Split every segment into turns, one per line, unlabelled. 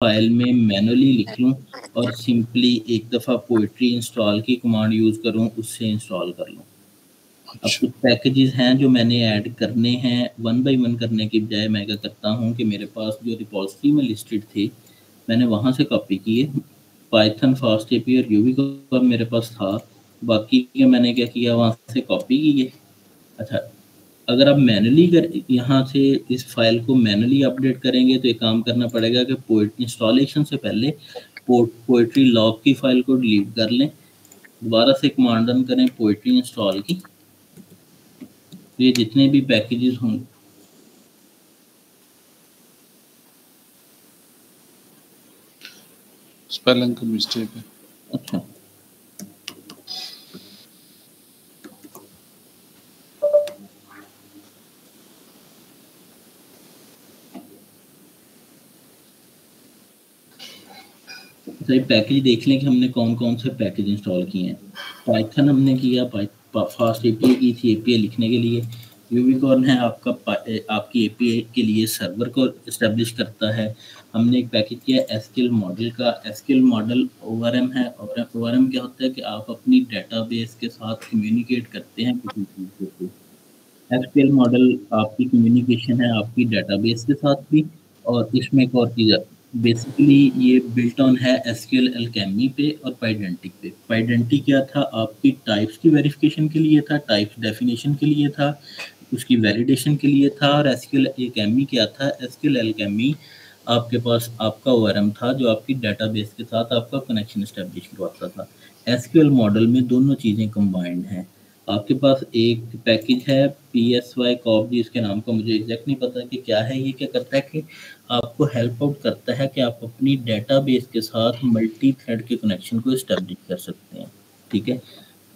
File में manually लिख लूँ और सिंपली एक दफ़ा पोएट्री इंस्टॉल की कमांड यूज़ करूँ, उससे इंस्टॉल कर लूँ। अब कुछ पैकेजेस हैं जो मैंने ऐड करने हैं, वन बाय वन करने की बजाय मैं क्या करता हूँ कि मेरे पास जो रिपॉजिटरी में लिस्टेड थे, मैंने वहाँ से कॉपी किए। पाइथन, फास्ट एपी और यूबी का मेरे पास था, बाकी के मैंने क्या किया वहाँ से कॉपी किए। अच्छा, अगर आप मैनुअली यहाँ से इस फाइल को मैनुअली अपडेट करेंगे तो एक काम करना पड़ेगा कि इंस्टॉलेशन से पहले पोएट्री लॉग की फाइल को डिलीट कर लें, दोबारा से कमांड रन करें पोएट्री इंस्टॉल की, तो ये जितने भी पैकेजेस होंगे
स्पेलिंग का मिस्टेक है।
अच्छा, ये पैकेज देख लें कि हमने कौन कौन से पैकेज इंस्टॉल किए हैं। पाइथन हमने किया, फास्ट एपीआई की थी एपीआई लिखने के लिए। यूनिकॉर्न है आपका आपकी एपीआई के लिए सर्वर को इस्टेब्लिश करता है। हमने एक पैकेज किया एसक्यूएल मॉडल का। एसक्यूएल मॉडल ओआरएम है। ओआरएम क्या होता है कि आप अपनी डेटाबेस के साथ कम्युनिकेट करते हैं किसी चीज़ के थ्रू। एसक्यूएल मॉडल आपकी कम्युनिकेशन है आपकी डेटाबेस के साथ भी, और इसमें एक और चीज़ है, बेसिकली ये बिल्ट ऑन है एसक्यूएल एल्केमी पे और पाइडेंटिक पे। पाइडेंटिक क्या था, आपकी टाइप्स की वेरिफिकेशन के लिए था, टाइप्स डेफिनेशन के लिए था, उसकी वैलिडेशन के लिए था। और एसक्यूएल एल्केमी क्या था, एसक्यूएल एल्केमी आपके पास आपका ओआरएम था जो आपकी डेटाबेस के साथ आपका कनेक्शन एस्टेब्लिश करवाता था। एसक्यूएल मॉडल में दोनों चीज़ें कंबाइंड हैं। आपके पास एक पैकेज है PSY कॉप, इसके नाम का मुझे एग्जैक्ट नहीं पता कि क्या है। ये क्या करता है कि आपको हेल्प आउट करता है कि आप अपनी डेटाबेस के साथ मल्टी थ्रेड के कनेक्शन को इस्टेब्लिश कर सकते हैं। ठीक है।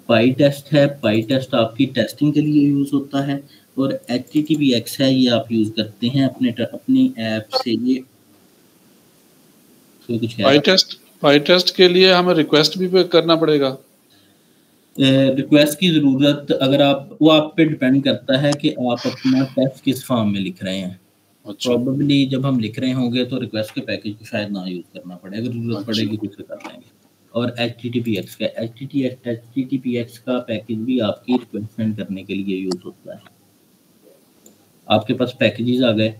पाई टेस्ट है, पाई टेस्ट आपकी टेस्टिंग के लिए यूज़ होता है। और HTTPX है, ये आप यूज़ करते हैं अपनी ऐप से। ये तो कुछ
पाई टेस्ट के लिए हमें रिक्वेस्ट भी करना पड़ेगा।
रिक्वेस्ट की ज़रूरत अगर वो आप पे डिपेंड करता है कि आप अपना टेस्ट किस फॉर्म में लिख रहे हैं।
अच्छा।
प्रोबेबली जब हम लिख रहे होंगे तो रिक्वेस्ट के पैकेज को शायद ना यूज़ करना पड़े, अगर ज़रूरत पड़ेगी तो उसे कर लेंगे। और HTTPX का पैकेज भी आपकी रिक्वेस्ट सेंड करने के लिए यूज़ होता है। आपके पास पैकेजेस आ गए।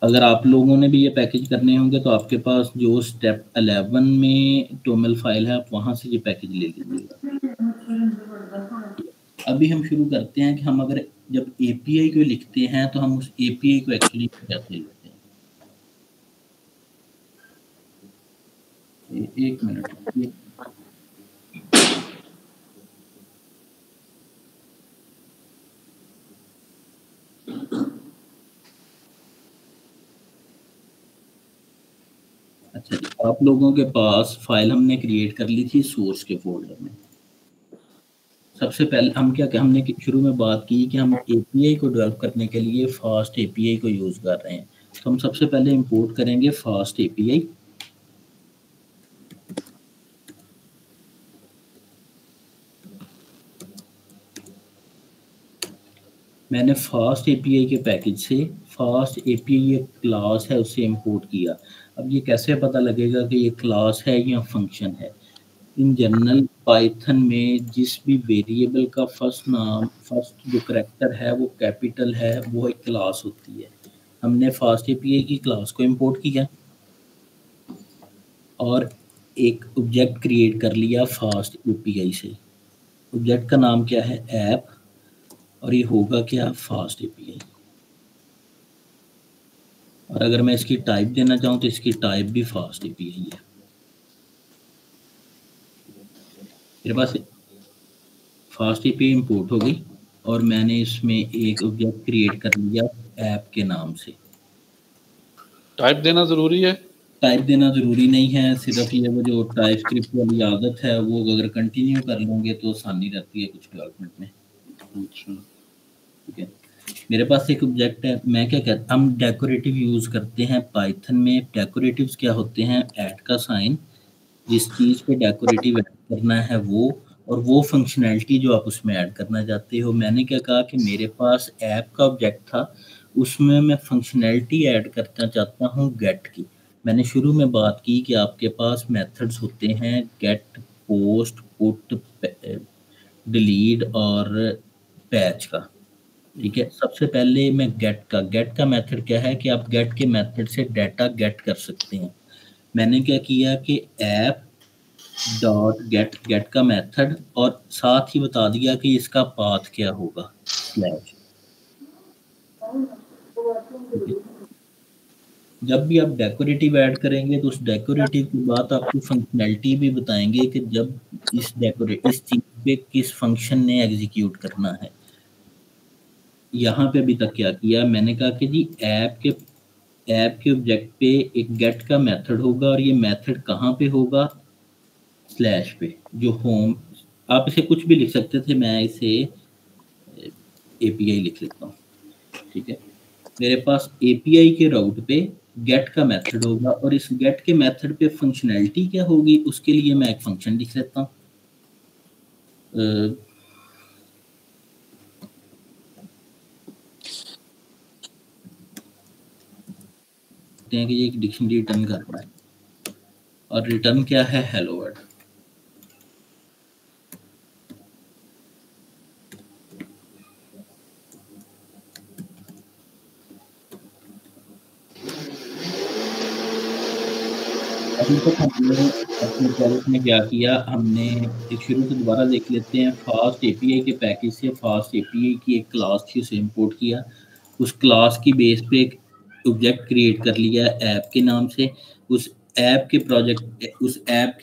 अगर आप लोगों ने भी ये पैकेज करने होंगे तो आपके पास जो स्टेप 11 में टोमल फाइल है, आप वहाँ से ये पैकेज ले लीजिएगा। अभी हम शुरू करते हैं कि हम अगर जब एपीआई को लिखते हैं तो हम उस एपीआई को एक्चुअली कैसे लिखते हैं। एक मिनट। अच्छा, आप लोगों के पास फाइल हमने क्रिएट कर ली थी सोर्स के फोल्डर में। सबसे पहले हम हमने शुरू में बात की कि हम एपीआई को डेवलप करने के लिए फास्ट एपीआई को यूज़ कर रहे हैं। तो हम सबसे पहले इंपोर्ट करेंगे फास्ट एपीआई। मैंने फास्ट एपीआई के पैकेज से फास्ट एपीआई एक क्लास है उसे इंपोर्ट किया। अब ये कैसे पता लगेगा कि ये क्लास है या फंक्शन है? इन जनरल पाइथन में जिस भी वेरिएबल का फर्स्ट जो करैक्टर है वो कैपिटल है, वो एक क्लास होती है। हमने फास्ट एपीआई की क्लास को इंपोर्ट किया और एक ऑब्जेक्ट क्रिएट कर लिया फास्ट एपीआई से। ऑब्जेक्ट का नाम क्या है, ऐप, और ये होगा क्या, फास्ट एपीआई। और अगर मैं इसकी टाइप देना चाहूँ तो इसकी टाइप भी फास्ट एपीआई है। मेरे पास फास्ट एपीआई इंपोर्ट हो गई और मैंने इसमें एक ऑब्जेक्ट क्रिएट कर लिया ऐप के नाम से।
टाइप देना ज़रूरी है?
टाइप देना ज़रूरी नहीं है, सिर्फ ये वो जो टाइप स्क्रिप्ट वाली आदत है वो अगर कंटिन्यू कर लोगे तो आसानी रहती है कुछ डेवलपमेंट में।
अच्छा,
ठीक है। मेरे पास एक ऑब्जेक्ट है, मैं क्या कहता, हम डेकोरेटिव यूज़ करते हैं पाइथन में। डेकोरेटिव्स क्या होते हैं, ऐट का साइन, जिस चीज़ पे डेकोरेटिव ऐड करना है वो, और वो फंक्शनैलिटी जो आप उसमें ऐड करना चाहते हो। मैंने क्या कहा कि मेरे पास ऐप का ऑब्जेक्ट था, उसमें मैं फंक्शनैलिटी ऐड करना चाहता हूँ गेट की। मैंने शुरू में बात की कि आपके पास मेथड्स होते हैं गेट, पोस्ट, पुट, डिलीट और पैच का। ठीक है, सबसे पहले मैं गेट का मेथड क्या है कि आप गेट के मेथड से डाटा गेट कर सकते हैं। मैंने क्या किया कि ऐप डॉट गेट का मेथड और साथ ही बता दिया कि इसका पाथ क्या होगा स्लैश। जब भी आप डेकोरेटिव ऐड करेंगे तो उस डेकोरेटिव के बाद आपको फंक्शनैलिटी भी बताएंगे कि जब इस चीज पे किस फंक्शन ने एग्जीक्यूट करना है। यहाँ पे अभी तक क्या किया, मैंने कहा कि जी ऐप के ऑब्जेक्ट पे एक गेट का मेथड होगा और ये मेथड कहाँ पे होगा, स्लैश पे, जो होम। आप इसे कुछ भी लिख सकते थे, मैं इसे एपीआई लिख लेता हूँ। ठीक है, मेरे पास एपीआई के राउट पे गेट का मेथड होगा और इस गेट के मेथड पे फंक्शनैलिटी क्या होगी, उसके लिए मैं एक फंक्शन लिख लेता हूँ। हैं कि ये एक डिक्शनरी रिटर्न कर रहा है और रिटर्न क्या है, हेलो वर्ल्ड। अभी तक हमने अपने प्रोजेक्ट में क्या किया, हमने एक शुरू से दोबारा देख लेते हैं। फास्ट एपीआई के पैकेज से फास्ट एपीआई की एक क्लास थी, उसे इंपोर्ट किया। उस क्लास की बेस पे एक ऑब्जेक्ट क्रिएट कर लिया ऐप के नाम से। उस ऐप के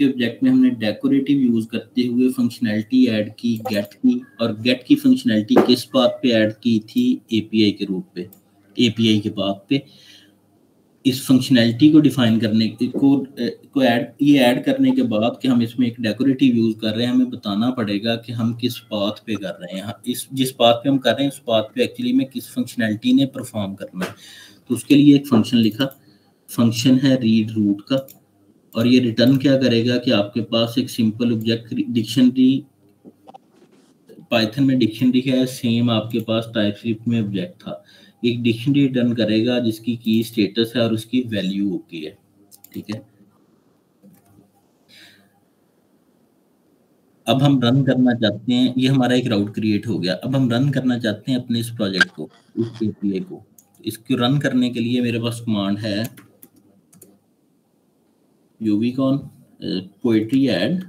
ऑब्जेक्ट में हमने डेकोरेटिव यूज करते हुए फंक्शनैलिटी ऐड की गेट की, और गेट की फंक्शनैलिटी किस पाथ पे ऐड की थी, एपीआई के रूट पे, एपीआई के पाथ पे। इस फंक्शनैलिटी को डिफाइन करने को ऐड करने के बाद कि हम इसमें एक डेकोरेटिव यूज कर रहे हैं, हमें बताना पड़ेगा कि हम किस पाथ पे कर रहे हैं। इस जिस पाथ पे हम कर रहे हैं उस पाथ पे एक्चुअली में किस फंक्शनैलिटी ने परफॉर्म करना है। तो उसके लिए एक फंक्शन लिखा, फंक्शन है रीड रूट का, और ये रिटर्न क्या करेगा कि आपके पास एक सिंपल ऑब्जेक्ट डिक्शनरी, पाइथन में डिक्शनरी है, सेम आपके पास टाइपस्क्रिप्ट में ऑब्जेक्ट था। एक डिक्शनरी रिटर्न करेगा जिसकी की स्टेटस है और उसकी वैल्यू होती है। ठीक है, अब हम रन करना चाहते हैं, ये हमारा एक राउट क्रिएट हो गया। अब हम रन करना चाहते हैं अपने इस प्रोजेक्ट को, इस एपीआई को। इसको रन करने के लिए मेरे पास कमांड है यूवीकॉन पोएट्री ऐड